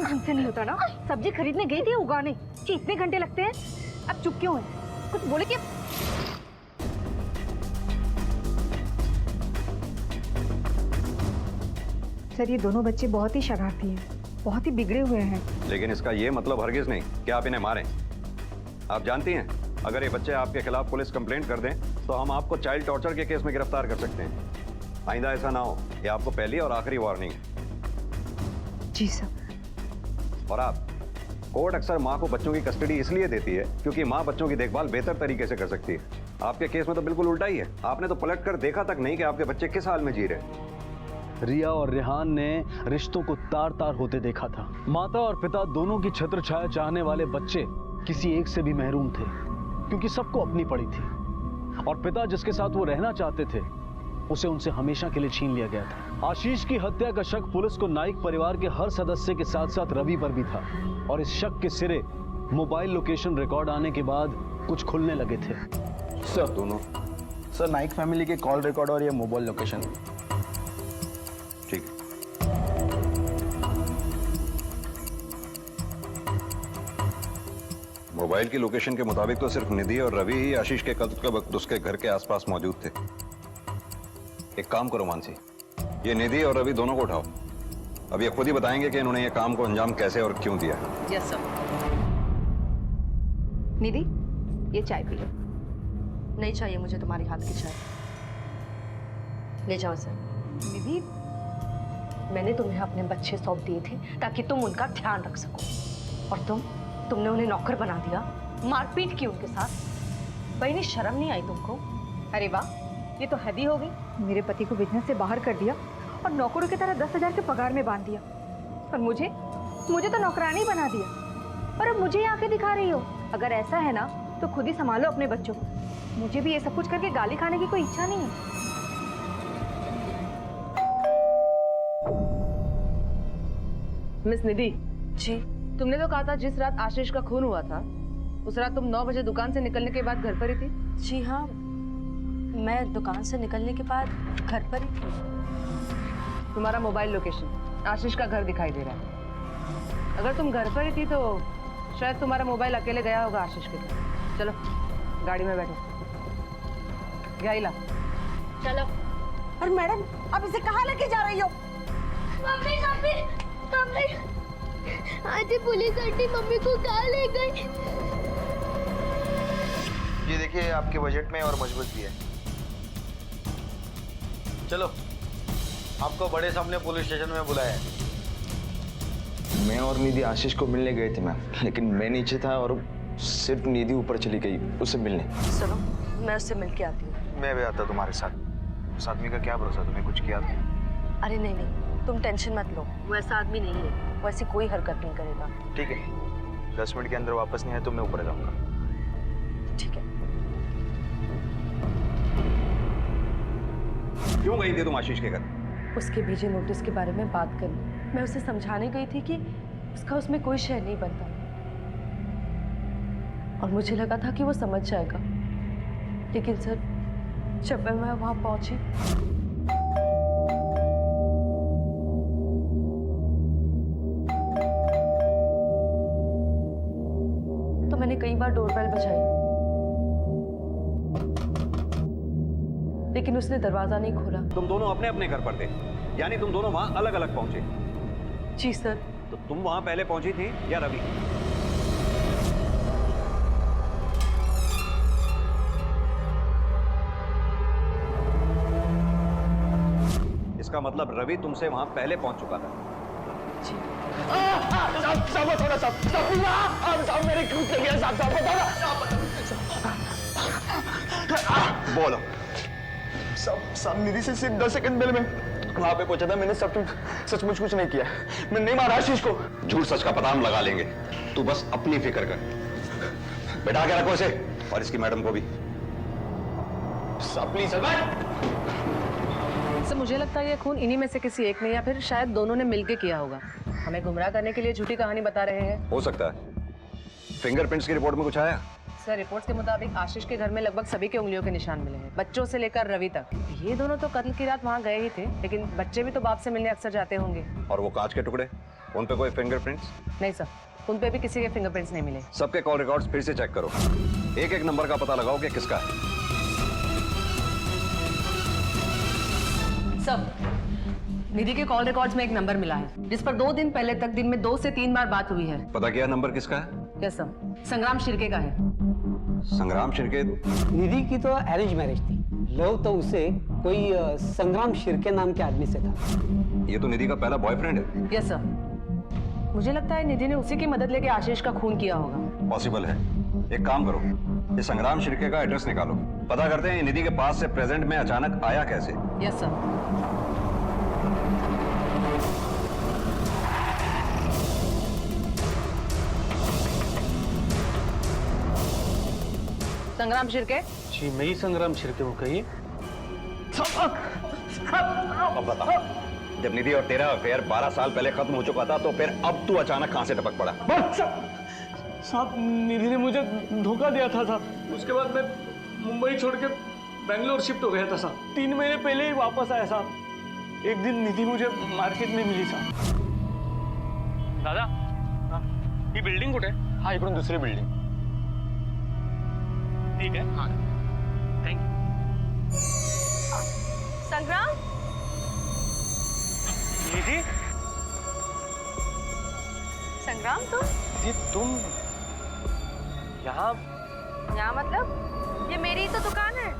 हमसे नहीं होता ना। सब्जी खरीदने गई थी उगाने कि इतने घंटे लगते हैं। अब चुप क्यों है? कुछ बोले क्या? सर, ये दोनों बच्चे बहुत ही शरारती हैं, बहुत ही बिगड़े हुए हैं। लेकिन इसका ये मतलब हरगिज नहीं कि आप इन्हें मारें। आप जानती हैं, अगर ये बच्चे आपके खिलाफ पुलिस कंप्लेंट कर दें तो हम आपको चाइल्ड टॉर्चर के केस में गिरफ्तार कर सकते हैं। आइंदा ऐसा ना हो, ये आपको पहली और आखिरी वार्निंग है। जी सर। और आप, कोर्ट अक्सर माँ को बच्चों की कस्टडी इसलिए देती है क्योंकि माँ बच्चों की देखभाल बेहतर तरीके से कर सकती है। आपके केस में तो बिल्कुल उल्टा ही है। आपने तो पलट कर देखा तक नहीं कि आपके बच्चे किस हाल में जी रहे हैं। रिया और रेहान ने रिश्तों को तार तार होते देखा था। माता और पिता दोनों की छत्र छाया चाहने वाले बच्चे किसी एक से भी महरूम थे क्योंकि सबको अपनी पड़ी थी, और पिता जिसके साथ वो रहना चाहते थे उसे उनसे हमेशा के लिए छीन लिया गया था। आशीष की हत्या का शक पुलिस को नाइक परिवार के हर सदस्य के साथ साथ रवि पर भी था, और इस शक के सिरे मोबाइल लोकेशन रिकॉर्ड आने के बाद कुछ खुलने लगे थे। सर दोनों, सर नाइक फैमिली के कॉल रिकॉर्ड और ये मोबाइल लोकेशन। ठीक है। मोबाइल की लोकेशन के मुताबिक तो सिर्फ निधि और रवि ही आशीष के कत्ल के वक्त उसके घर के आसपास मौजूद थे। एक काम करो मानसी, ये निधि और रवि दोनों को उठाओ। अब ये खुद ही बताएंगे कि इन्होंने ये काम को अंजाम कैसे और क्यों दिया। Yes sir. निधि, ये चाय पी लो। नहीं चाहिए मुझे तुम्हारी हाथ की चाय। ले जाओ सर। निधि, मैंने तुम्हें अपने बच्चे सौंप दिए थे ताकि तुम उनका ध्यान रख सको, और तुमने उन्हें नौकर बना दिया, मारपीट की उनके साथ। बहनी, शर्म नहीं आई तुमको? अरे वाह, ये तो हद ही हो गई। मेरे पति को बिजनेस से बाहर कर दिया और नौकरों की तरह 10,000 के पगार में बांध दिया, और मुझे तो नौकरानी बना दिया, और अब मुझे आके दिखा रही हो। अगर ऐसा है ना तो खुद ही संभालो अपने बच्चों को। मुझे भी ये सब कुछ करके गाली खाने की कोई इच्छा नहीं है। मिस निधि जी? तुमने तो कहा था जिस रात आशीष का खून हुआ था उस रात तुम 9 बजे दुकान से निकलने के बाद घर पर ही थी। जी हाँ, मैं दुकान से निकलने के बाद घर पर ही थी। तुम्हारा मोबाइल लोकेशन आशीष का घर दिखाई दे रहा है। अगर तुम घर पर ही थी तो शायद तुम्हारा मोबाइल अकेले गया होगा आशीष के घर। चलो गाड़ी में बैठो। गाइला चलो। और मैडम, अब इसे कहाँ लेके जा रही हो? मम्मी मम्मी मम्मी, आज पुलिस आंटी मम्मी को कहाँ ले गई? ये देखिए, आपके बजट में और मजबूत भी है। चलो, आपको बड़े सामने पुलिस स्टेशन में बुलाया है। मैं और निधि आशीष को मिलने गए थे मैम, लेकिन मैं नीचे था और सिर्फ निधि ऊपर चली गई उससे मिलने। सुनो, मैं उससे मिल के आती हूँ। मैं भी आता तुम्हारे साथ। उस आदमी का क्या भरोसा, तुम्हें कुछ किया था? अरे नहीं, तुम टेंशन मत लो, वो ऐसा आदमी नहीं है, वो ऐसी कोई हरकत नहीं करेगा। ठीक है, 10 मिनट के अंदर वापस नहीं आए तो मैं ऊपर जाऊंगा। ठीक है। क्यों गई थी तुम आशीष के घर? उसके भेजे नोटिस के बारे में बात करनी। मैं उसे समझाने गई थी कि उसका उसमें कोई शय नहीं बनता, और मुझे लगा था कि वो समझ जाएगा, लेकिन सर जब मैं वहां पहुंची तो मैंने कई बार डोरबेल बजाई, लेकिन उसने दरवाजा नहीं खोला। तुम दोनों अपने अपने घर पर थे, यानी तुम दोनों वहां अलग अलग पहुंचे? जी सर। तो तुम वहां पहले पहुंची थी या रवि? इसका मतलब रवि तुमसे वहां पहले पहुंच चुका था। जी। बोलो। सब निधि से सिर्फ 10 सेकंड पहले मैं वहां पे पहुंचा था। मैंने सचमुच कुछ नहीं किया। मैं नहीं मारा आशीष को। झूठ सच का पता हम लगा लेंगे, तू बस अपनी फिक्र कर। बैठा के रखो इसे और इसकी मैडम को भी। प्लीज सर, मुझे लगता है ये खून इन्हीं में से किसी एक ने या फिर शायद दोनों ने मिलके किया होगा। हमें गुमराह करने के लिए झूठी कहानी बता रहे हैं। हो सकता है। फिंगरप्रिंट्स की रिपोर्ट में कुछ आया? सर, रिपोर्ट्स के मुताबिक आशीष के घर में लगभग सभी के उंगलियों के निशान मिले हैं, बच्चों से लेकर रवि तक। ये दोनों तो कत्ल की रात वहाँ गए ही थे, लेकिन बच्चे भी तो बाप से मिलने अक्सर जाते होंगे। और वो कांच के टुकड़े? उन पे कोई फिंगरप्रिंट्स? नहीं सर, उन पे भी किसी के फिंगरप्रिंट्स नहीं मिले। सबके कॉल रिकॉर्ड्स फिर से चेक करो, एक एक नंबर का पता लगाओ कि किसका है। सब निधि के कॉल रिकॉर्ड्स में एक नंबर मिला है जिस पर 2 दिन पहले तक दिन में 2 से 3 बार बात हुई है। पता किया नंबर किसका है? यस सर, संग्राम शिर्के का है। संग्राम शिर्के? निधि की तो अरेंज मैरिज थी, लव तो उसे कोई संग्राम शिर्के नाम के आदमी से था। ये तो निधि का पहला बॉयफ्रेंड है। यस सर, मुझे लगता है निधि ने उसी की मदद लेके आशीष का खून किया होगा। पॉसिबल है। एक काम करो, ये संग्राम शिर्के का एड्रेस निकालो, पता करते हैं ये निधि के पास से प्रेजेंट में अचानक आया कैसे। Yes sir. संग्राम शिर्के? जी मैं ही संग्राम शिर्के हूँ, कहिए। अब बता, जब निधि और तेरा अफेयर 12 साल पहले खत्म हो चुका था तो फिर अब तू अचानक कहां से टपक पड़ा? साहब निधि ने मुझे धोखा दिया था साहब, उसके बाद मैं मुंबई छोड़ के बेंगलोर शिफ्ट हो गया था साहब। 3 महीने पहले ही वापस आया साहब। एक दिन निधि मुझे मार्केट में मिली साहब। दादा ही बिल्डिंग कुठे? हाँ, इकडून दुसरी बिल्डिंग। ठीक है, हाँ थैंक यू। संग्राम? निधि? संग्राम तुम यहाँ? यहाँ मतलब? ये मेरी ही तो दुकान है।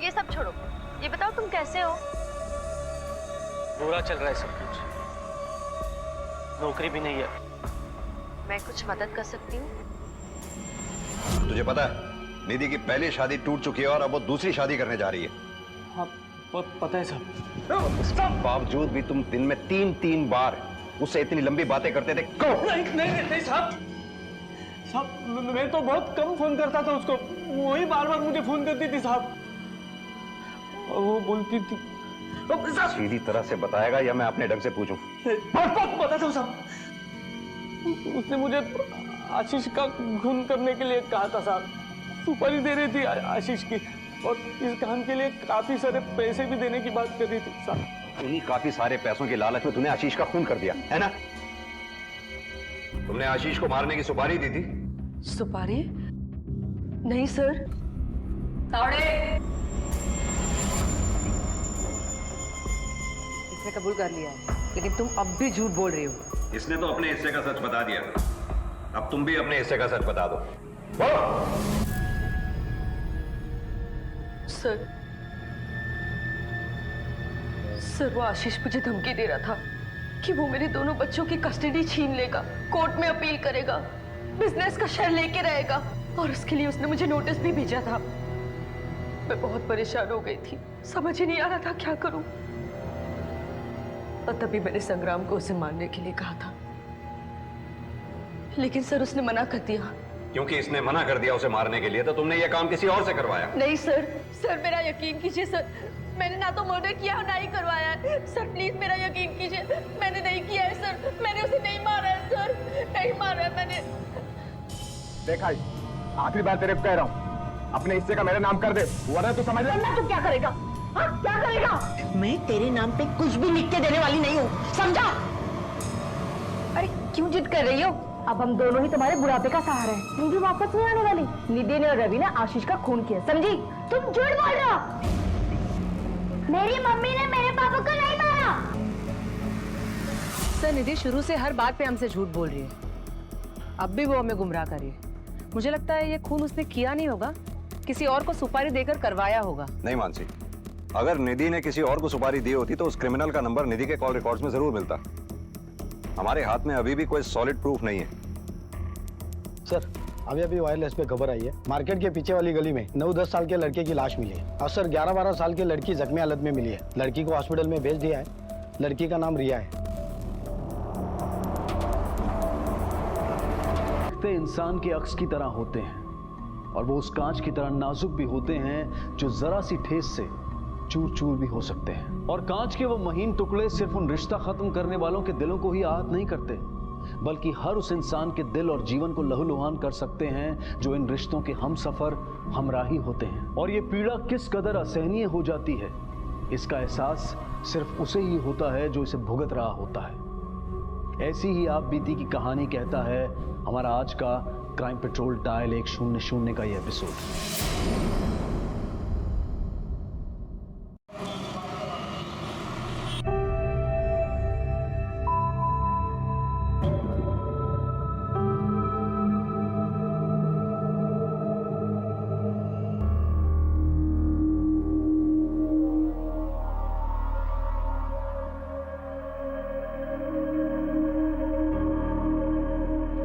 ये सब छोड़ो, ये बताओ तुम कैसे हो? बुरा चल रहा है सब कुछ, नौकरी भी नहीं है। मैं कुछ मदद कर सकती हूँ? तुझे पता है निधि की पहली शादी टूट चुकी है और अब वो दूसरी शादी करने जा रही है। हाँ पता है साहब। इसके बावजूद भी तुम दिन में 3-3 बार उससे इतनी लंबी बातें करते थे। नहीं साहब, मैं तो बहुत कम फोन करता था उसको, वही बार बार मुझे फोन करती थी साहब। और वो बोलती थी। सीधी तरह से बताएगा या मैं अपने ढंग से पूछूं? पता था साहब, उसने मुझे आशीष का खून करने के लिए कहा था साहब। सुपारी दे रही थी आशीष की, और इस काम के लिए काफी सारे पैसे भी देने की बात कर रही थी साहब। उन्हीं काफी सारे पैसों की लालच में तूने आशीष का खून कर दिया है ना? तुमने आशीष को मारने की सुपारी दी थी? सुपारी? नहीं सर। तावड़े! इसने कबूल कर लिया है, लेकिन तुम अब भी झूठ बोल रही हो। इसने तो अपने हिस्से का सच बता दिया, अब तुम भी अपने हिस्से का सच बता दो। बोलो। सर वो आशीष मुझे धमकी दे रहा था कि वो मेरे दोनों बच्चों की कस्टडी छीन लेगा, कोर्ट में अपील करेगा, बिजनेस का शेयर लेके रहेगा, और उसके लिए उसने मुझे नोटिस भी भेजा था। मैं बहुत परेशान हो गई थी, समझ ही नहीं आ रहा था क्या करूं। और तभी मैंने संग्राम को उसे मारने के लिए कहा था, लेकिन सर उसने मना कर दिया। क्योंकि इसने मना कर दिया उसे मारने के लिए तो तुमने ये काम किसी और से करवाया? नहीं सर, सर मेरा यकीन कीजिए सर, मैंने ना तो मर्डर किया और ना ही करवाया है। सर प्लीज मेरा यकीन कीजिए, मैंने नहीं किया है सर, मैंने उसे नहीं मारा है सर, नहीं मारा है मैंने। देखा आखिरी बार तेरे को कह रहा हूँ, अपने हिस्से का मेरे नाम कर दे, वरना तू समझ ले। तू क्या करेगा? हाँ क्या करेगा? मैं तेरे नाम पे कुछ भी लिख के देने वाली नहीं हूँ, समझा? अरे क्यों जिद कर रही हो? अब हम दोनों ही तुम्हारे बुढ़ापे का सहारा है। निधि वापस नहीं आने वाली। निधि ने और रवि ने आशीष का खून किया, समझी? तुम झूठ बोल रहे हो। मेरी मम्मी ने मेरे पापा को नहीं मारा। सर निधि शुरू से हर बात पे हमसे झूठ बोल रही है, अब भी वो हमें गुमराह कर रही है। मुझे लगता है ये खून उसने किया नहीं होगा, किसी और को सुपारी देकर करवाया होगा। नहीं मानसी, अगर निधि ने किसी और को सुपारी दी होती तो उस क्रिमिनल का नंबर निधि के कॉल रिकॉर्ड्स में जरूर मिलता। हमारे हाथ में अभी भी कोई सॉलिड प्रूफ नहीं है। सर अभी वायरलेस पे खबर आई है, मार्केट के पीछे वाली गली में 9-10 साल के लड़के की लाश मिली है, और सर 11-12 साल की लड़की जख्मी हालत में मिली है। लड़की को हॉस्पिटल में भेज दिया है, लड़की का नाम रिया है। ते इंसान के अक्स की तरह होते हैं, और वो उस कांच की तरह नाजुक भी होते हैं जो जरा सी ठेस से चूर चूर भी हो सकते हैं। और कांच के वो महीन टुकड़े सिर्फ उन रिश्ता खत्म करने वालों के दिलों को ही आहत नहीं करते, बल्कि हर उस इंसान के दिल और जीवन को लहूलुहान कर सकते हैं जो इन रिश्तों के हम सफर हमराही होते हैं। और ये पीड़ा किस कदर असहनीय हो जाती है, इसका एहसास सिर्फ उसे ही होता है जो इसे भुगत रहा होता है। ऐसी ही आप बीती की कहानी कहता है हमारा आज का क्राइम पेट्रोल डायल 100 का ये एपिसोड।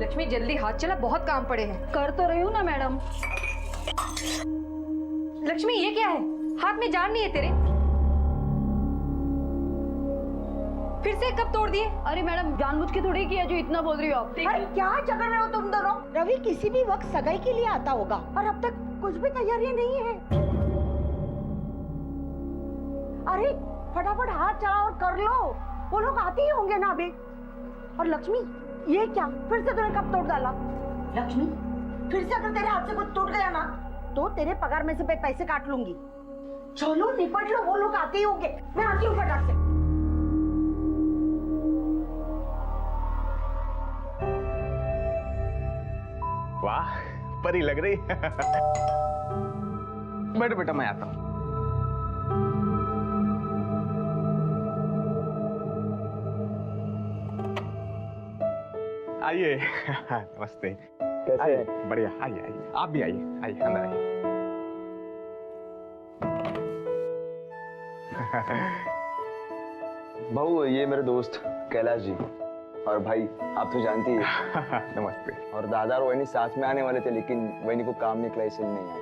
लक्ष्मी जल्दी हाथ चला, बहुत काम पड़े हैं। कर तो रही हूँ ना मैडम। लक्ष्मी ये क्या है? हाथ में जान नहीं है तेरे? फिर से कब तोड़ दिए? अरे मैडम जानबूझ के थोड़ी किया जो इतना बोल रही हो आप। अरे क्या झगड़ रहे हो तुम दोनों? रवि किसी भी वक्त सगाई के लिए आता होगा और अब तक कुछ भी तैयारी नहीं है। अरे फटाफट हाथ चलाओ और कर लो, वो लोग आते ही होंगे ना अभी। और लक्ष्मी ये क्या, फिर से तूने कब तोड़ डाला? लक्ष्मी फिर से अगर तेरे हाथ से कुछ टूट गया ना तो तेरे पगार में से पैसे काट लूंगी। चलो निपट लो, वो लोग आते ही होंगे। मैं आती हूँ फटाक से। वाह परी लग रही। बैठो बेटा, मैं आता हूँ। आइए। नमस्ते। कैसे हैं? बढ़िया। आइए आइए, आप भी आइए, आइए अंदर आइए। बहू ये मेरे दोस्त कैलाश जी, और भाई आप तो जानती है। नमस्ते। और दादा और वैनी साथ में आने वाले थे, लेकिन वैनी को काम निकला इसलिए नहीं आए।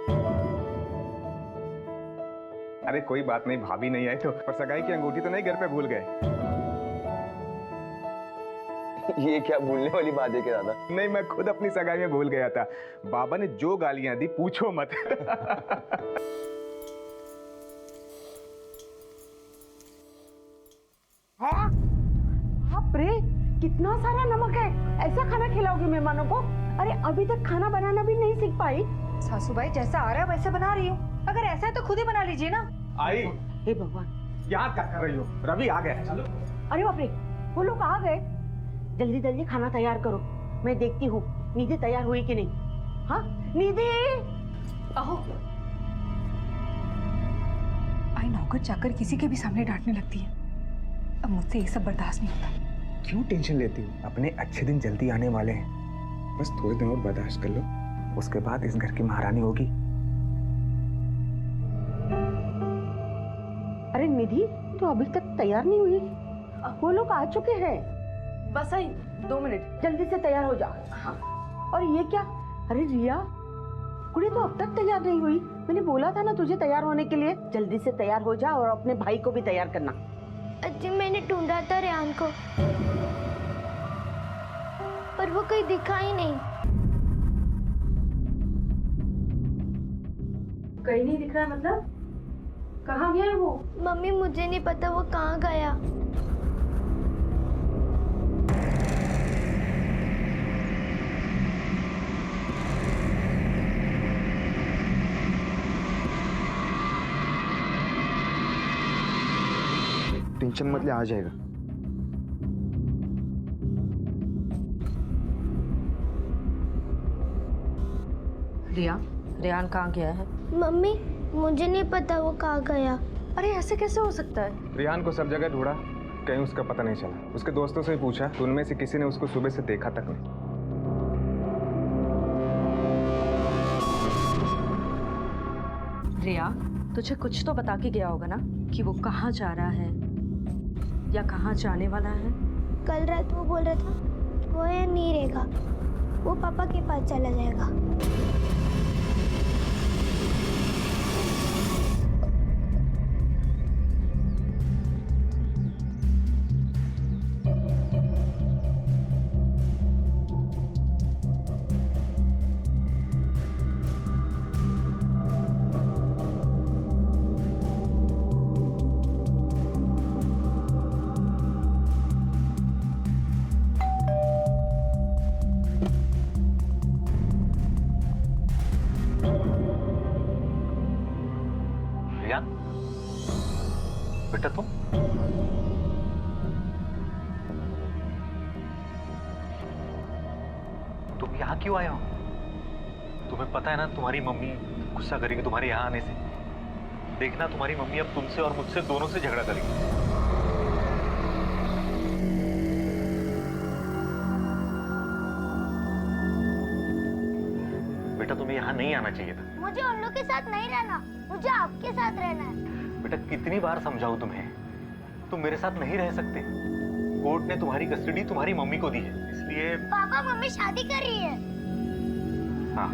अरे कोई बात नहीं, भाभी नहीं आई तो, पर सगाई की अंगूठी तो नहीं घर पे भूल गए? ये क्या भूलने वाली बात है कि दादा? नहीं, मैं खुद अपनी सगाई में भूल गया था। बाबा ने जो गालियां दी पूछो मत। बाप रे, कितना सारा नमक है। ऐसा खाना खिलाओगे मेहमानों को? अरे अभी तक खाना बनाना भी नहीं सीख पाई। सासूबाई जैसा आ रहा है वैसे बना रही हूँ। अगर ऐसा है तो खुद ही बना लीजिए ना। आई, हे भगवान, याद क्या कर रही हो? रवि आ गया। चलो। अरे बाप रे, वो लोग आ गए। जल्दी जल्दी खाना तैयार करो, मैं देखती हूँ निधि तैयार हुई कि नहीं। हाँ निधि, अहो आई नौकर चाकर किसी के भी सामने डांटने लगती है। अब मुझसे ये सब बर्दाश्त नहीं होता। क्यों टेंशन लेती हो? अपने अच्छे दिन जल्दी आने वाले हैं, बस थोड़े दिन और बर्दाश्त कर लो, उसके बाद इस घर की महारानी होगी। अरे निधि तो अभी तक तैयार नहीं हुई? वो लोग आ चुके हैं। बस आई 2 मिनट। जल्दी से तैयार हो जा। हाँ। और ये क्या? अरे रिया, कुड़ी तो अब तक तैयार नहीं हुई। मैंने बोला था ना तुझे तैयार होने के लिए। जल्दी से तैयार हो जा और अपने भाई को भी तैयार करना। अजी मैंने ढूंढा था रेहान को, पर वो कहीं दिखा ही नहीं। कहीं नहीं दिख रहा है मतलब? कहाँ गया है वो? मम्मी मुझे नहीं पता वो कहाँ गया। टेंशन मत ले, आ जाएगा। रिया, रेहान कहाँ गया है? मम्मी मुझे नहीं पता वो कहाँ गया। अरे ऐसे कैसे हो सकता है? रियान को सब जगह ढूंढा, कहीं उसका पता नहीं चला। उसके दोस्तों से भी पूछा तो उनमें से किसी ने उसको सुबह से देखा तक नहीं। रिया, तुझे कुछ तो बता के गया होगा ना कि वो कहाँ जा रहा है या कहाँ जाने वाला है? कल रात वो बोल रहा था वो यहाँ नहीं रहेगा, वो पापा के पास चला जाएगा। बेटा तुम क्यों आया हूँ? तुम्हें पता है ना तुम्हारी मम्मी गुस्सा करेगी तुम्हारे यहाँ आने से। देखना तुम्हारी मम्मी अब तुमसे और मुझसे दोनों से झगड़ा करेगी। बेटा तुम्हें यहाँ नहीं आना चाहिए था। मुझे उन लोग के साथ नहीं रहना, मुझे आपके साथ रहना है। बेटा कितनी बार समझाऊं तुम्हें, तुम मेरे साथ नहीं रह सकते। कोर्ट ने तुम्हारी कस्टडी तुम्हारी मम्मी को दी है, इसलिए। पापा मम्मी शादी कर रही है। हाँ,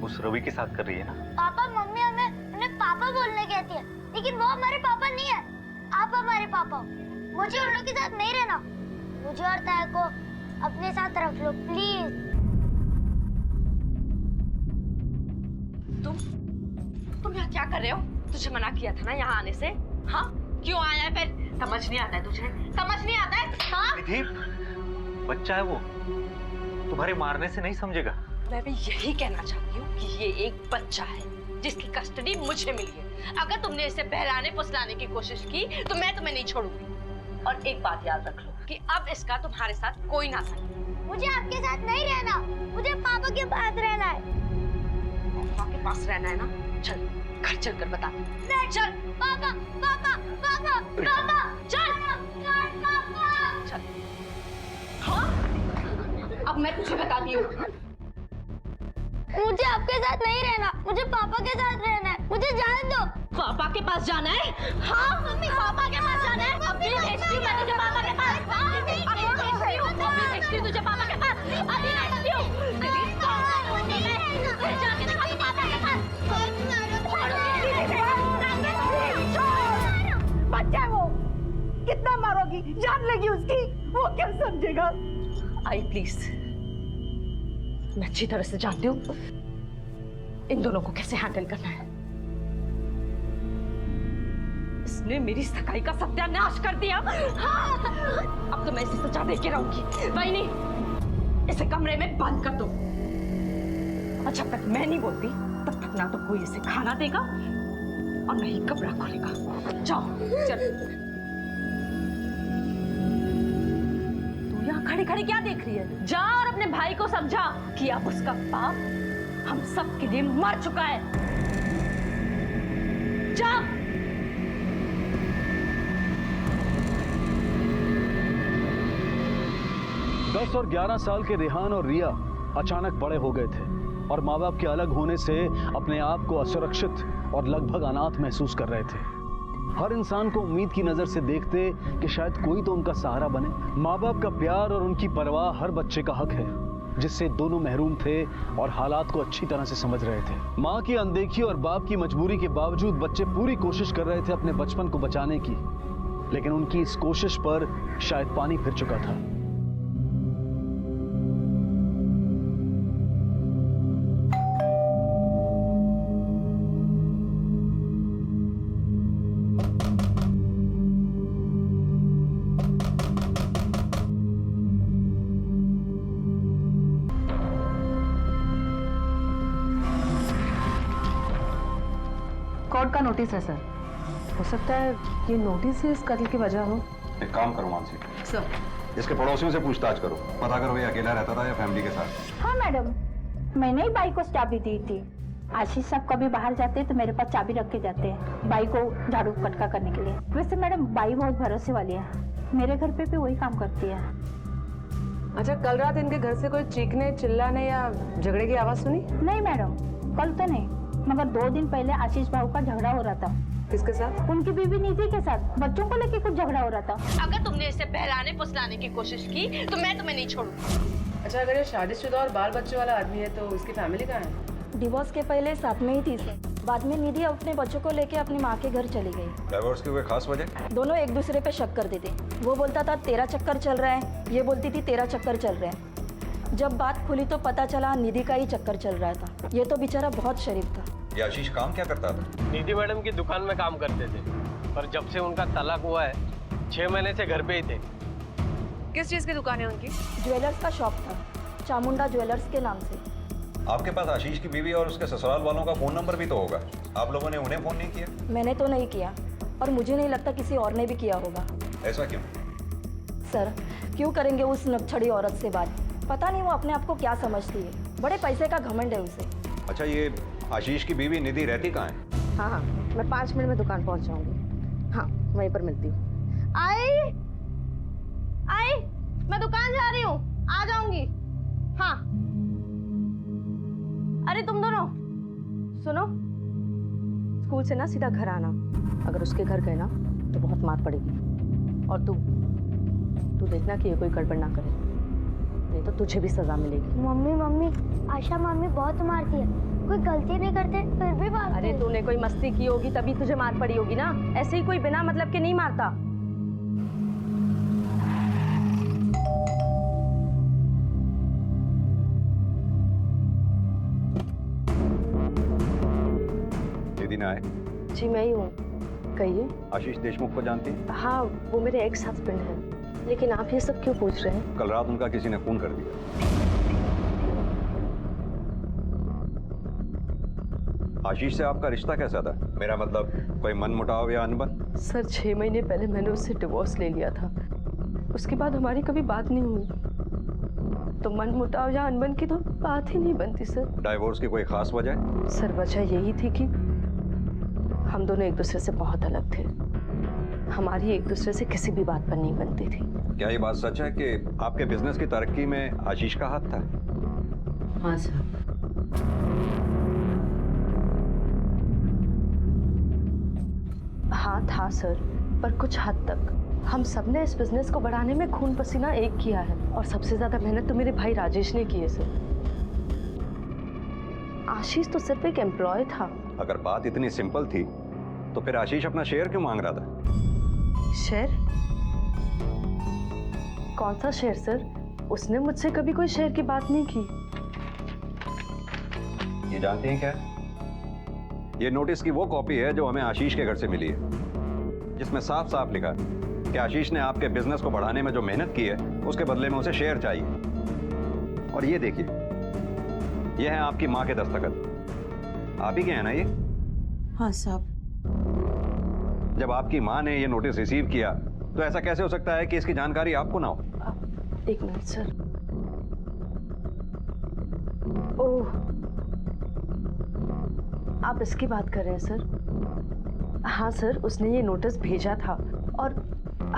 उस रवि के साथ कर रही है ना। पापा मम्मी उन्हें पापा बोलने कहती है, लेकिन वो हमारे पापा नहीं है। आप हमारे पापा हो। मुझे उन लोग के साथ नहीं रहना। मुझे और ताया को अपने साथ रख लो प्लीज। तुम यहाँ क्या कर रहे हो? तुझे मना किया था ना यहाँ आने से। हाँ, क्यों आया है फिर? समझ नहीं आता है तुझे? समझ नहीं आता है? हाँ? निधि, बच्चा है वो, तुम्हारे मारने से नहीं समझेगा। मैं भी यही कहना चाहती हूँ कि ये एक बच्चा है जिसकी कस्टडी मुझे मिली है। अगर तुमने इसे बहलाने फुसलाने की कोशिश की तो मैं तुम्हें नहीं छोड़ूंगी। और एक बात याद रख लो कि अब इसका तुम्हारे साथ कोई नाता नहीं। मुझे आपके साथ नहीं रहना, मुझे पापा के पास रहना है। पापा के पास रहना है ना? चल घर चल कर बता। नहीं, चल पापा पापा पापा पापा चल पापा चल। हाँ, अब मैं तुझे बताती हूँ। मुझे आपके साथ नहीं रहना, मुझे पापा के साथ रहना है। मुझे जाने दो। पापा के पास जाना है? हाँ मम्मी, पापा के पास जाना है। अभी भेजती हूँ मैं तुझे पापा के पास। अभी भेजती हूँ तुझे पापा के पास। अभी भेजती हूँ। जाके दिखा दो पापा के पास। बच्चा है वो, कितना मारोगी? जान लेगी उसकी, वो क्या समझेगा? आई प्लीज, मैं अच्छी तरह से जानती हूँ इन दोनों को कैसे हैंडल करना है। इसने मेरी सगाई का सत्यानाश कर दिया। हाँ, अब तो मैं इसे सजा दे के रहूंगी। भाई नहीं, इसे कमरे में बंद कर दो। और जब तक मैं नहीं बोलती तब तक ना तो कोई इसे खाना देगा और नहीं कमरा खोलेगा। जाओ चल। तू यहाँ खड़ी खड़ी क्या देख रही है? जा और अपने भाई को समझा कि अब उसका बाप हम सब के लिए मर चुका है। जा। 10 और 11 साल के रेहान और रिया अचानक बड़े हो गए थे और माँ बाप के अलग होने से अपने आप को असुरक्षित और लगभग अनाथ महसूस कर रहे थे। हर इंसान को उम्मीद की नजर से देखते कि शायद कोई तो उनका सहारा बने। माँ बाप का प्यार और उनकी परवाह हर बच्चे का हक है, जिससे दोनों महरूम थे और हालात को अच्छी तरह से समझ रहे थे। माँ की अनदेखी और बाप की मजबूरी के बावजूद बच्चे पूरी कोशिश कर रहे थे अपने बचपन को बचाने की, लेकिन उनकी इस कोशिश पर शायद पानी फिर चुका था। कोर्ट का नोटिस है सर। हो सकता है ये नोटिस ही इस कत्ल की वजह हो। एक काम करो मानसी, सर इसके पड़ोसियों से पूछताछ करो, पता करो ये अकेला रहता था या फैमिली के साथ। हाँ मैडम, मैंने ही बाई को चाबी दी थी। आशीष साहब कभी बाहर जाते हैं तो मेरे पास चाबी रख के जाते हैं बाई को झाड़ू पटका करने के लिए। वैसे मैडम बाई बहुत भरोसे वाली है, मेरे घर पे भी वही काम करती है। अच्छा, कल रात इनके घर से कोई चीखने चिल्लाने या झगड़े की आवाज सुनी? नहीं मैडम, कल तो नहीं, मगर 2 दिन पहले आशीष भाऊ का झगड़ा हो रहा था। किसके साथ? उनकी बीवी निधि के साथ। बच्चों को लेके कुछ झगड़ा हो रहा था। अगर तुमने इसे बहलाने फुसलाने की कोशिश की तो मैं तुम्हें नहीं छोड़ूंगी। अच्छा, अगर ये शादीशुदा और बाल बच्चे वाला आदमी है तो इसकी फैमिली कहाँ है? डिवोर्स के पहले साथ में ही थी सर। बाद में निधि अपने बच्चों को लेके अपनी माँ के घर चली गई। डाइवोर्स की कोई खास वजह? दोनों एक दूसरे पे शक करते थे। वो बोलता था तेरा चक्कर चल रहा है, ये बोलती थी तेरा चक्कर चल रहा है। जब बात खुली तो पता चला निधि का ही चक्कर चल रहा था। ये तो बेचारा बहुत शरीफ था। ये आशीष काम क्या करता था? निधि मैडम की दुकान में काम करते थे, पर जब से उनका तलाक हुआ है 6 महीने से घर पे ही थे। किस चीज की दुकान है उनकी? ज्वेलर्स का शॉप था, चामुंडा ज्वेलर्स के नाम से। आपके पास आशीष की बीवी और उसके ससुराल वालों का फोन नंबर भी तो होगा, आप लोगों ने उन्हें फोन नहीं किया? मैंने तो नहीं किया और मुझे नहीं लगता किसी और ने भी किया होगा। ऐसा क्यों? सर, क्यों करेंगे उस नक्छड़ी औरत से बात? पता नहीं वो अपने आप को क्या समझती है, बड़े पैसे का घमंड है उसे। अच्छा, ये आशीष की बीवी निधि रहती कहाँ है? हाँ हाँ, मैं 5 मिनट में दुकान पहुंच जाऊंगी। हाँ, वहीं पर मिलती हूँ। आई, मैं दुकान जा रही हूँ, आ जाऊंगी। हाँ। अरे तुम दोनों सुनो, स्कूल से ना सीधा घर आना। अगर उसके घर गए ना तो बहुत मार पड़ेगी। और तू देखना कि ये कोई गड़बड़ ना करे, नहीं तो तुझे भी सजा मिलेगी। मम्मी आशा मामी बहुत मारती है, कोई गलती नहीं करते फिर भी मारती अरे है। तूने कोई मस्ती की होगी तभी तुझे मार पड़ी होगी ना, ऐसे ही कोई बिना मतलब के नहीं मारता। निधि ना आए? जी मैं ही हूँ, कहिए। आशीष देशमुख को जानती हैं? हाँ, वो मेरे एक्स हस्बैंड हैं। लेकिन आप ये सब क्यों पूछ रहे हैं? कल रात उनका किसी ने खून कर दिया। आशीष से आपका रिश्ता कैसा था? मेरा मतलब कोई मनमुटाव या अनबन? सर 6 महीने पहले मैंने उससे डिवोर्स ले लिया था, उसके बाद हमारी कभी बात नहीं हुई, तो मनमुटाव या अनबन की तो बात ही नहीं बनती सर। डाइवोर्स की कोई खास वजह? सर वजह यही थी कि हम दोनों एक दूसरे से बहुत अलग थे, हमारी एक दूसरे से किसी भी बात पर नहीं बनती थी। क्या ये बात सच है कि आपके बिजनेस की तरक्की में आशीष का हाथ था? हाँ सर। हाँ था सर, पर कुछ हद तक। हम सबने इस बिजनेस को बढ़ाने में खून पसीना एक किया है, और सबसे ज्यादा मेहनत तो मेरे भाई राजेश ने की है सर। आशीष तो सिर्फ एक एम्प्लॉय था। अगर बात इतनी सिंपल थी तो फिर आशीष अपना शेयर क्यों मांग रहा था? शेयर? कौन सा शेयर सर? उसने मुझसे कभी कोई शेयर की बात नहीं की। ये जानती हैं क्या? ये नोटिस की वो कॉपी है जो हमें आशीष के घर से मिली है, जिसमें साफ साफ लिखा है कि आशीष ने आपके बिजनेस को बढ़ाने में जो मेहनत की है उसके बदले में उसे शेयर चाहिए। और ये देखिए, ये है आपकी माँ के दस्तखत। आप ही के हैं ना ये? हाँ साहब। जब आपकी माँ ने ये नोटिस रिसीव किया तो ऐसा कैसे हो सकता है कि इसकी जानकारी आपको ना हो? एक मिनट सर। ओह, आप इसकी बात कर रहे हैं सर? हाँ सर, उसने ये नोटिस भेजा था और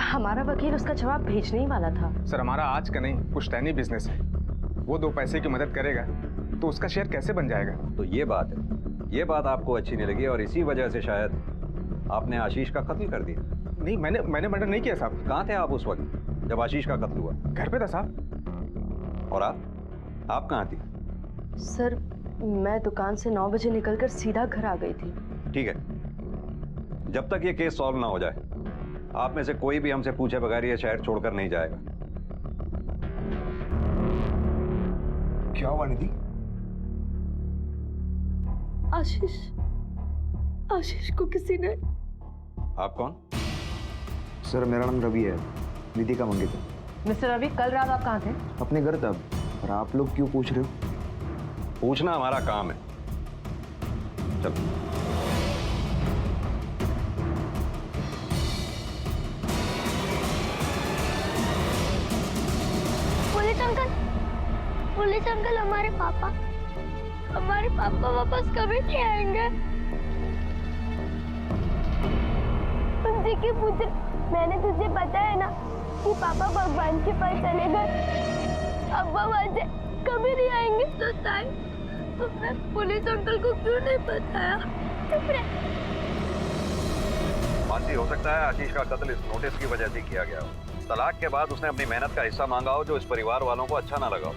हमारा वकील उसका जवाब भेजने ही वाला था। सर हमारा आज का नहीं पुश्तैनी बिजनेस है, वो 2 पैसे की मदद करेगा तो उसका शेयर कैसे बन जाएगा? तो ये बात है, ये बात आपको अच्छी नहीं लगी और इसी वजह से शायद आपने आशीष का कत्ल कर दिया। नहीं, मैंने मर्डर नहीं किया साहब। कहाँ थे आप उस वक्त जब आशीष का कत्ल हुआ? घर पे था साहब। और आप कहाँ थी? सर मैं दुकान से 9 बजे निकलकर सीधा घर आ गई थी। ठीक है, जब तक ये केस सॉल्व ना हो जाए आप में से कोई भी हमसे पूछे बगैर ये शहर छोड़कर नहीं जाएगा। क्या हुआ निधि? आशीष को किसी ने। आप कौन? सर मेरा नाम रवि है, निधि का मंगेतर। मिस्टर रवि, कल रात आप कहाँ थे? अपने घर था। और आप लोग क्यों पूछ रहे हो? पूछना हमारा काम है। चलो। पुलिस अंकल, हमारे पापा वापस कभी नहीं आएंगे। तुमसे क्यों पूछ? मैंने तुझे बताया ना कि पापा भगवान के पास चले गए, अब वो वहां से कभी नहीं आएंगे। तो तुमने पुलिस अंकल को क्यों नहीं बताया? चुप रह। मानसी, हो सकता है आशीष का कत्ल इस नोटिस की वजह से किया गया हो। तलाक के बाद उसने अपनी मेहनत का हिस्सा मांगा हो जो इस परिवार वालों को अच्छा ना लगा हो,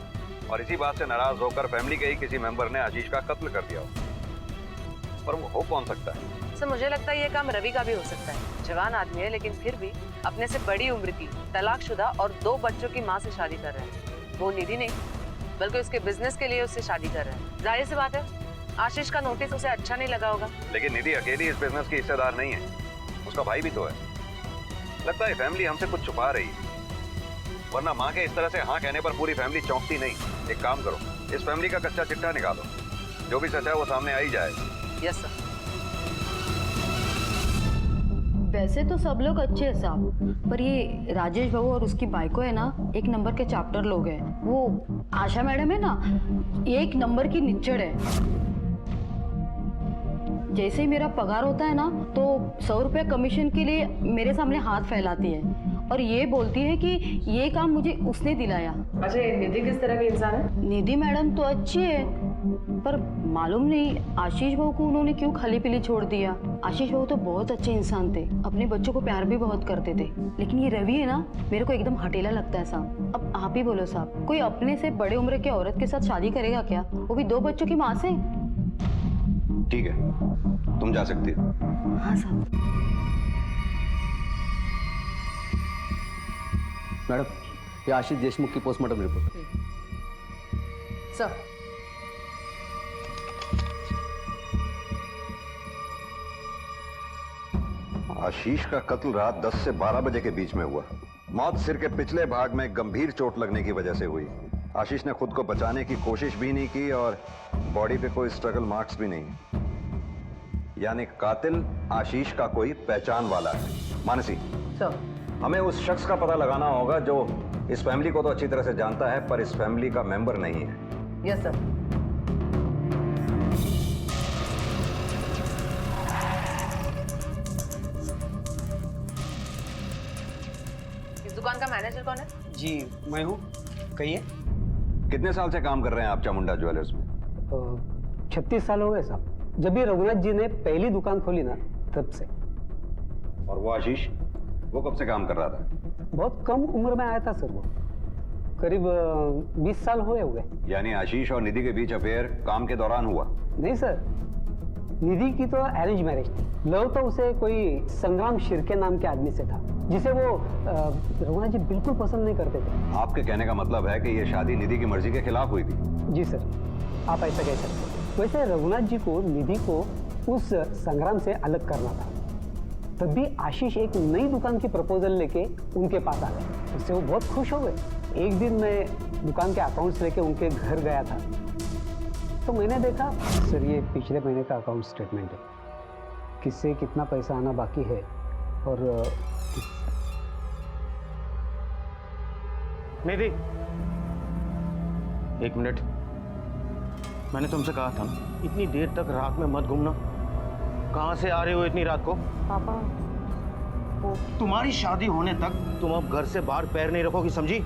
और इसी बात से नाराज होकर फैमिली के ही किसी मेंबर ने आशीष का कत्ल कर दिया हो। पर वो हो कौन सकता है? सर मुझे लगता है ये काम रवि का भी हो सकता है। जवान आदमी है लेकिन फिर भी अपने से बड़ी उम्र की, तलाकशुदा और 2 बच्चों की माँ से शादी कर रहे हैं। वो निधि नहीं बल्कि उसके बिजनेस के लिए उससे शादी कर रहे हैं। जाहिर सी बात है आशीष का नोटिस उसे अच्छा नहीं लगा होगा। लेकिन निधि अकेली इस बिजनेस की हिस्सेदार नहीं है, उसका भाई भी तो है। लगता है फैमिली हमसे कुछ छुपा रही है, वरना माँ के इस तरह से हाँ कहने पर पूरी फैमिली चौंकती नहीं। एक काम करो, इस फैमिली का कच्चा चिट्ठा निकालो, जो भी सच है वो सामने आ ही जाएगा। Yes sir. वैसे तो सब लोग अच्छे हैं साहब, पर ये राजेश बाबू और उसकी बाइको है ना, एक नंबर के चैप्टर लोग हैं। वो आशा मैडम है ना, एक नंबर की निच्चड़ है। जैसे ही मेरा पगार होता है ना, तो 100 रुपये कमीशन के लिए मेरे सामने हाथ फैलाती है और ये बोलती है कि ये काम मुझे उसने दिलाया। अच्छा, निधि किस तरह की इंसान है? निधि मैडम तो अच्छी है, पर मालूम नहीं आशीष बहू को उन्होंने क्यों खाली पीली छोड़ दिया। आशीष बहू तो बहुत अच्छे इंसान थे, अपने बच्चों को प्यार भी बहुत करते थे, लेकिन ये रवि है ना, मेरे को एकदम हटेला लगता है साहब। अब आप ही बोलो साहब, कोई अपने से बड़े उम्र के औरत के साथ शादी करेगा क्या, वो भी 2 बच्चों की माँ से? ठीक है, तुम जा सकती हो। हाँ साहब। मैडम, ये आशीष देशमुख की पोस्टमार्टम रिपोर्ट। सर, आशीष का कत्ल रात 10 से 12 बजे के बीच में हुआ। मौत सिर के पिछले भाग में गंभीर चोट लगने की वजह से हुई। आशीष ने खुद को बचाने की कोशिश भी नहीं की और बॉडी पे कोई स्ट्रगल मार्क्स भी नहीं। यानी कातिल आशीष का कोई पहचान वाला है। मानसी, सर, हमें उस शख्स का पता लगाना होगा जो इस फैमिली को तो अच्छी तरह से जानता है, पर इस फैमिली का मेंबर नहीं है। Yes sir. इस दुकान का मैनेजर कौन है? जी मैं हूँ, कहिए। कितने साल से काम कर रहे हैं आप चामुंडा ज्वेलर्स में? 36 साल हो गए साहब। जब भी रघुनाथ जी ने पहली दुकान खोली ना, तब से। और वो आशीष, वो कब से काम कर रहा था? बहुत कम उम्र में आया था सर वो, करीब 20 साल हो गए। यानी आशीष और निधि के बीच अफेयर काम के दौरान हुआ? नहीं सर, निधि की तो अरेंज मैरिज थी। लव तो उसे कोई संग्राम शिर्के नाम के आदमी से था, जिसे वो रघुनाथ जी बिल्कुल पसंद नहीं करते थे। आपके कहने का मतलब है कि ये शादी निधि की मर्जी के खिलाफ हुई थी? जी सर, आप ऐसा कह सकते हैं। वैसे रघुनाथ जी को निधि को उस संग्राम से अलग करना था, तब भी आशीष एक नई दुकान की प्रपोजल लेके उनके पास आ गए। उससे वो बहुत खुश हो गए। एक दिन मैं दुकान के अकाउंट्स लेके उनके घर गया था, तो मैंने देखा सर, ये पिछले महीने का अकाउंट स्टेटमेंट है, किससे कितना पैसा आना बाकी है और निधि, 1 मिनट। मैंने तुमसे कहा था ना, इतनी देर तक रात में मत घूमना। कहाँ से आ रहे हो इतनी रात को? पापा, वो तुम्हारी शादी होने तक तुम अब घर से बाहर पैर नहीं रखोगी, समझी?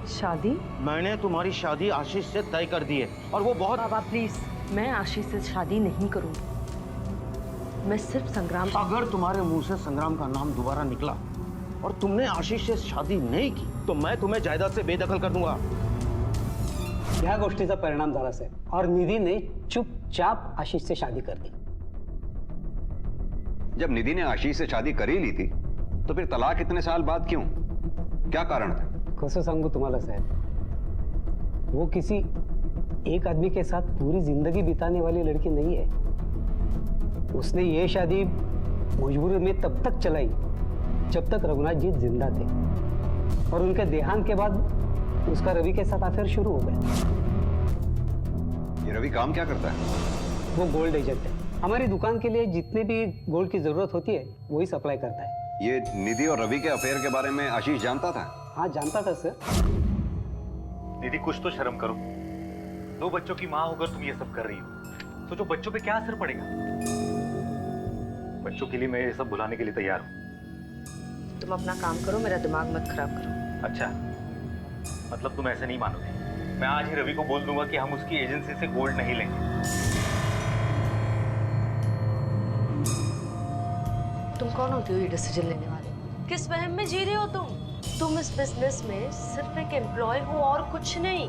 शादी? मैंने तुम्हारी शादी आशीष से तय कर दी है और वो बहुत। पापा प्लीज, मैं आशीष से शादी नहीं करूंगी। मैं सिर्फ संग्राम। अगर तुम्हारे मुंह से संग्राम का नाम दोबारा निकला और तुमने आशीष से शादी नहीं की, तो मैं तुम्हें जायदाद से बेदखल कर दूंगा। ह्या गोष्टीचा परिणाम झाला साहेब, और निधि ने चुपचाप आशीष से शादी कर दी। जब निधि ने आशीष से शादी कर ही ली थी, तो फिर तलाक इतने साल बाद क्यों? क्या कारण था? कसं सांगू तुम्हाला साहेब, वो किसी एक आदमी के साथ पूरी जिंदगी बिताने वाली लड़की नहीं है। उसने ये शादी मजबूरी में तब तक चलाई जब तक रघुनाथ जी जिंदा थे, और उनके देहांत के बाद उसका रवि के साथ अफेयर शुरू हो गया। ये रवि काम क्या करता है? वो गोल्ड एजेंट है। हमारी दुकान के लिए जितने भी गोल्ड की जरूरत होती है वही सप्लाई करता है। ये निधि और रवि के अफेयर के बारे में आशीष जानता था? हाँ जानता था सर। निधि, कुछ तो शर्म करो। 2 बच्चों की माँ होकर तुम ये सब कर रही हो, सोचो बच्चों पे क्या असर पड़ेगा। बच्चों के लिए मैं ये सब भुलाने के लिए तैयार हूँ। तुम अपना काम करो, मेरा दिमाग मत खराब करो। अच्छा, मतलब तुम ऐसे नहीं मानोगे? मैं आज ही रवि को बोल दूंगा कि हम उसकी एजेंसी से गोल्ड नहीं लेंगे। तुम कौन होती हो ये डिसीजन लेने वाले? किस वहम में जी रहे हो तुम इस बिजनेस में सिर्फ एक एम्प्लॉय हो और कुछ नहीं।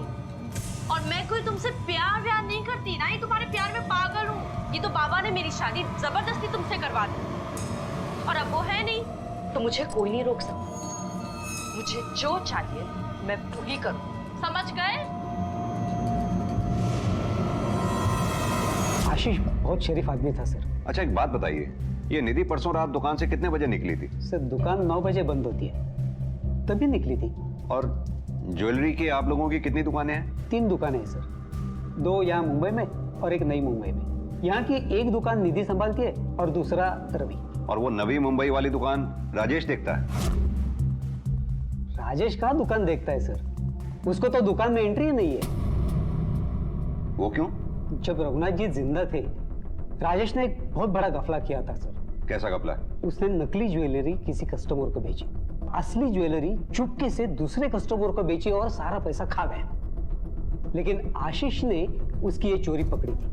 और मैं कोई तुमसे प्यार नहीं करती, ना ही तुम्हारे प्यार में पागल हूँ। ये तो बाबा ने मेरी शादी जबरदस्ती तुमसे करवा दी, और अब वो है नहीं तो मुझे कोई नहीं रोक सकता। मुझे जो चाहिए मैं वही करूँ, समझ गए? आशीष बहुत शरीफ आदमी था सर। अच्छा, एक बात बताइए, ये निधि परसों रात दुकान से कितने बजे निकली थी? सर दुकान 9 बजे बंद होती है, तभी निकली थी। और ज्वेलरी की आप लोगों की कितनी दुकानें हैं? 3 दुकानें हैं सर, 2 यहाँ मुंबई में और एक नई मुंबई में। यहाँ की एक दुकान निधि संभालती है और दूसरा रवि। और वो नवी मुंबई वाली दुकान राजेश देखता है। राजेश का दुकान देखता है सर, उसको तो दुकान में एंट्री ही नहीं है। वो क्यों? जब रघुनाथ जी जिंदा थे, राजेश ने एक बहुत बड़ा गफला किया था सर। कैसा घपला? उसने नकली ज्वेलरी किसी कस्टमर को बेची, असली ज्वेलरी चुपके से दूसरे कस्टमर को बेची और सारा पैसा खा गया। लेकिन आशीष ने उसकी ये चोरी पकड़ी थी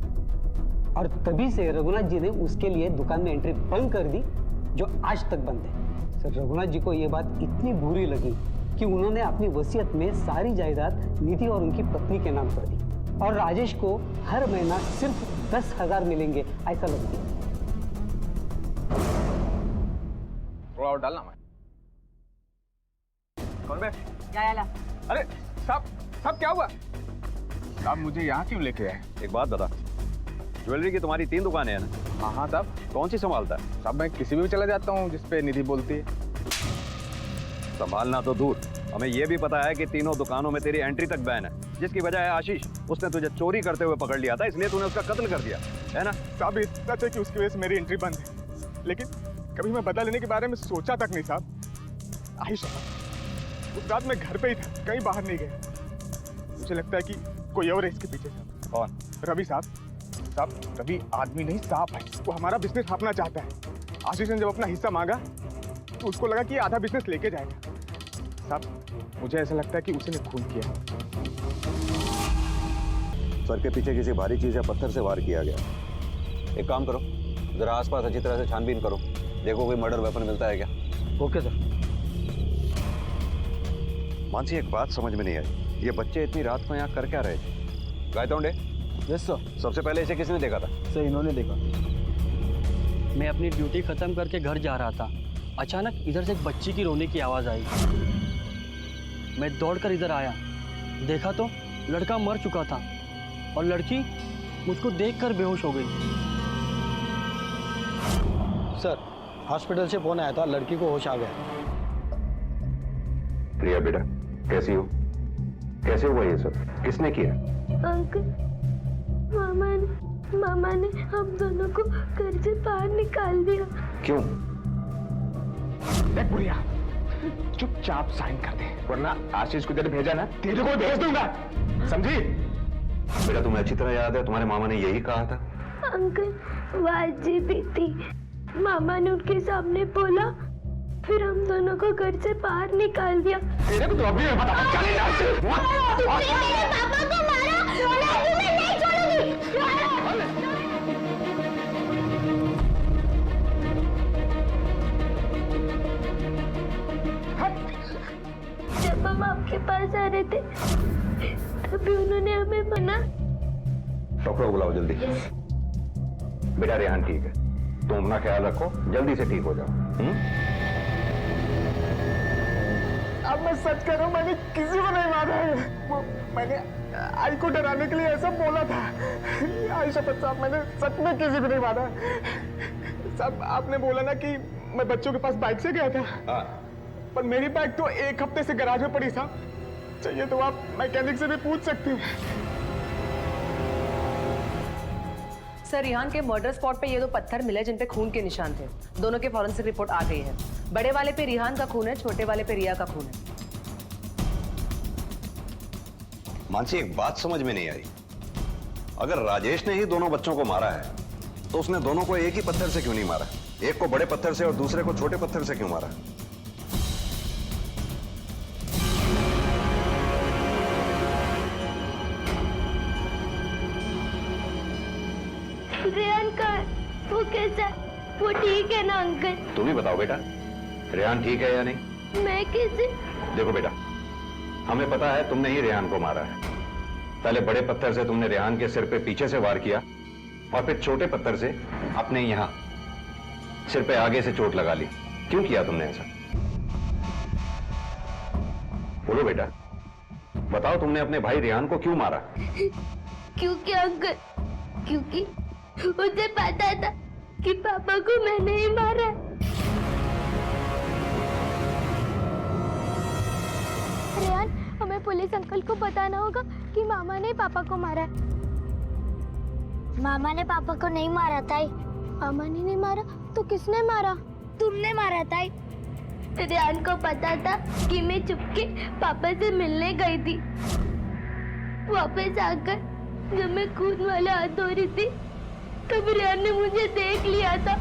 और तभी से रघुनाथ जी ने उसके लिए दुकान में एंट्री बंद कर दी, जो आज तक बंद है। सर रघुनाथ जी को ये बात इतनी बुरी लगी कि उन्होंने अपनी वसीयत में सारी जायदाद निधि और उनकी पत्नी के नाम कर दी और राजेश को हर महीना सिर्फ 10,000 मिलेंगे ऐसा लग दिया। थोड़ा और डालना मैं। कौन बे? याला। अरे साहब क्या हुआ? साहब मुझे यहाँ क्यों लेके आए? एक बात बता, ज्वेलरी की तुम्हारी 3 दुकानें हैं ना? हाँ साहब। कौन सी संभालता है? साहब मैं किसी भी चला जाता हूँ जिसपे निधि बोलती है। संभालना तो दूर, हमें यह भी पता है कि तीनों दुकानों में तेरी एंट्री तक बैन है, जिसकी वजह है आशीष। उसने तुझे चोरी करते हुए पकड़ लिया था, इसलिए तूने उसका कत्ल कर दिया है ना? साहब ये सच है कि उसकी वजह से मेरी एंट्री बंद है, लेकिन कभी मैं बदला लेने के बारे में सोचा तक नहीं साहब। आशीष उस रात मैं घर पे ही था, कहीं बाहर नहीं गया। मुझे लगता है कि कोई और है इसके पीछे। कौन? रवि साहब। साहब रवि आदमी नहीं सांप है, वो हमारा बिजनेस छापना चाहता है। आशीष ने जब अपना हिस्सा मांगा तो उसको लगा कि ये आधा बिजनेस लेके जाएगा। साहब मुझे ऐसा लगता है कि उसी ने खून किया। सर के पीछे किसी भारी चीज या पत्थर से वार किया गया। एक काम करो, जरा आसपास अच्छी तरह से छानबीन करो, देखो कोई मर्डर वेपन मिलता है क्या। Okay sir. मानसी एक बात समझ में नहीं आई, ये बच्चे इतनी रात को यहाँ कर क्या रहे थे? गायतोंडे। Yes sir. सबसे पहले इसे किसने देखा था? सर इन्होंने देखा। मैं अपनी ड्यूटी खत्म करके घर जा रहा था, अचानक इधर से एक बच्ची की रोने की आवाज़ आई। मैं दौड़कर इधर आया, देखा तो लड़का मर चुका था और लड़की मुझको देखकर बेहोश हो गई। सर हॉस्पिटल से फोन आया था, लड़की को होश आ गया। प्रिया बेटा कैसी हो? कैसे हुआ ये सब? किसने किया? अंकल मामा ने हम दोनों को घर से बाहर निकाल दिया। क्यों? देख बुढ़िया, चुपचाप साइन कर दे, वरना आशीष को तेरे भेजा ना, तेरे को भेज दूंगा, समझी? बेटा तुम्हें अच्छी तरह याद है तुम्हारे मामा ने यही कहा था। अंकल वाजी भी थी, मामा ने उनके सामने बोला, फिर हम दोनों को घर से बाहर निकाल दिया। तेरे को तो अभी पता चले ना। तुमने मेरे पापा को मारा, मैं तुम्हें नहीं छोड़ूंगी। जब हम आपके पास आ रहे थे तभी उन्होंने हमें मना। डॉक्टर को बुलाओ जल्दी। बेटा रेहान ठीक है, तुम अपना ख्याल रखो, जल्दी से ठीक हो जाओ। अब मैं सच कर रहा हूँ, मैंने किसी को नहीं मारा है। मैंने आई को डराने के लिए ऐसा बोला था। आई शपथ साहब, मैंने सच में किसी को नहीं मारा। साहब आपने बोला ना कि मैं बच्चों के पास बाइक से गया था। हाँ। पर मेरी बाइक तो 1 हफ्ते से गैराज में पड़ी साहब, चाहिए तो आप मैकेनिक से भी पूछ सकते हैं। सर रिहान के मर्डर स्पॉट पे ये 2 पत्थर मिले जिन पे खून के निशान थे। दोनों के फॉरेंसिक रिपोर्ट आ गई है। बड़े वाले पे रिहान का खून है, छोटे वाले पे रिया का खून है। मानसी एक बात समझ में नहीं आई, अगर राजेश ने ही दोनों बच्चों को मारा है तो उसने दोनों को एक ही पत्थर से क्यों नहीं मारा? एक को बड़े पत्थर से और दूसरे को छोटे पत्थर से क्यों मारा? रेहान का वो कैसा? वो ठीक है ना अंकल? तुम ही बताओ बेटा, रेहान ठीक है या नहीं? मैं कैसे? देखो बेटा, हमें पता है तुमने ही रेहान को मारा है। पहले बड़े पत्थर से तुमने रेहान के सिर पे पीछे से वार किया और फिर छोटे पत्थर से अपने यहां सिर पे आगे से चोट लगा ली। क्यों किया तुमने ऐसा? बोलो बेटा, बताओ तुमने अपने भाई रेहान को क्यों मारा? क्योंकि अंकल, क्योंकि मुझे पता था कि पापा को मैंने ही मारा है। रेहान, हमें पुलिस अंकल को बताना होगा कि मामा ने पापा को मारा है। मामा ने पापा को नहीं मारा ताई। मामा ने नहीं मारा तो किसने मारा? तुमने मारा ताई। रियान को पता था कि मैं चुपके पापा से मिलने गई थी। वापस आकर जब मैं खून वाला हाथ धो रही थी तब रियान ने मुझे देख लिया था।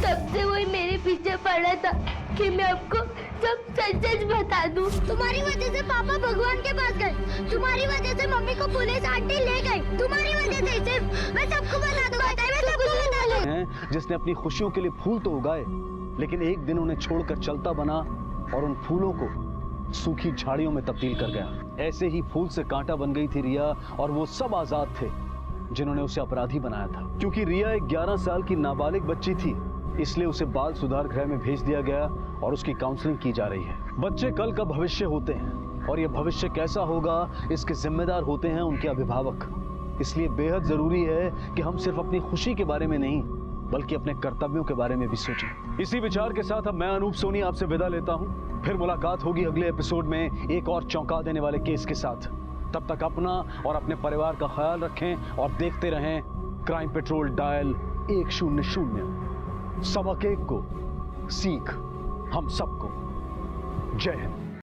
तब से वही मेरे पीछे पड़ा था कि मैं आपको सब सच सच बता दूं। तुम्हारी वजह से पापा भगवान के पास गए, तुम्हारी वजह से मम्मी को पुलिस आंटी ले गई, तुम्हारी वजह से सिर्फ मैं सबको बता दूंगा, मैं सबको बता दूंगा। हैं जिसने अपनी खुशियों के लिए फूल तो उगाए, लेकिन एक दिन उन्हें छोड़कर चलता बना और उन फूलों को सूखी झाड़ियों में तब्दील कर गया। ऐसे ही फूल से कांटा बन गई थी रिया, और वो सब आजाद थे जिन्होंने उसे अपराधी बनाया था। क्योंकि रिया एक 11 साल की नाबालिग बच्ची थी, इसलिए उसे बाल सुधार गृह में भेज दिया गया और उसकी काउंसलिंग की जा रही है। बच्चे कल का भविष्य होते हैं और ये भविष्य कैसा होगा इसके जिम्मेदार होते हैं उनके अभिभावक। इसलिए बेहद जरूरी है कि हम सिर्फ अपनी खुशी के बारे में नहीं बल्कि अपने कर्तव्यों के बारे में भी सोचें। इसी विचार के साथ अब मैं अनूप सोनी आपसे विदा लेता हूं। फिर मुलाकात होगी अगले एपिसोड में एक और चौंका देने वाले केस के साथ। तब तक अपना और अपने परिवार का ख्याल रखें और देखते रहें क्राइम पेट्रोल डायल 100। सबक एक को सीख हम सबको। जय हिंद।